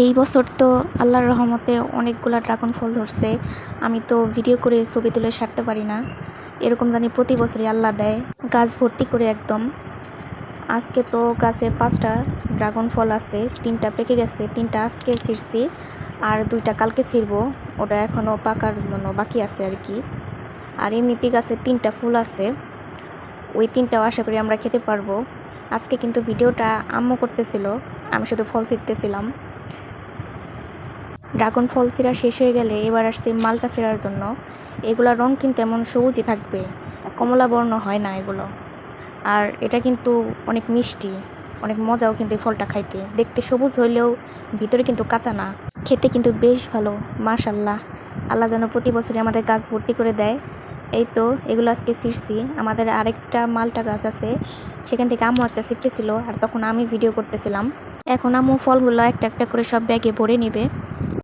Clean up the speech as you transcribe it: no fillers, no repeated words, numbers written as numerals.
এই বছর তো আল্লাহর রহমতে অনেকগুলা ড্রাগন ফল ধরছে। আমি তো ভিডিও করে ছবি তুলে ছাড়তে পারি না, এরকম জানি প্রতি বছরই আল্লাহ দেয় গাছ ভর্তি করে একদম। আজকে তো গাছে 5টা ড্রাগন ফল আছে, 3টা পেকে গেছে, 3টা আজকে ছিঁড়ছি আর 2টা কালকে ছিঁড়বো, ওটা এখনও পাকার জন্য বাকি আছে আর কি। আর এমনিতে গাছে 3টা ফুল আছে, ওই 3টাও আশা করি আমরা খেতে পারবো। আজকে কিন্তু ভিডিওটা আম্মু করতেছিল, আমি শুধু ফল ছিঁড়তেছিলাম। ড্রাগন ফল ছিঁড়া শেষ হয়ে গেলে এবার আসছে মালটা ছিঁড়ার জন্য। এগুলোর রং কিন্তু এমন সবুজই থাকবে, কমলা বর্ণ হয় না এগুলো। আর এটা কিন্তু অনেক মিষ্টি, অনেক মজাও কিন্তু এই ফলটা খাইতে। দেখতে সবুজ হইলেও ভিতরে কিন্তু কাঁচা না, খেতে কিন্তু বেশ ভালো। মাশাল্লাহ, আল্লাহ যেন প্রতি বছরই আমাদের গাছ ভর্তি করে দেয়। এই তো এগুলো আজকে ছিঁড়ছি। আমাদের আরেকটা মালটা গাছ আছে, সেখান থেকে আম্মু একটা ছিঁড়তেছিল আর তখন আমি ভিডিও করতেছিলাম। এখন আম্মু ফলগুলো একটা একটা করে সব ব্যাগে ভরে নেবে।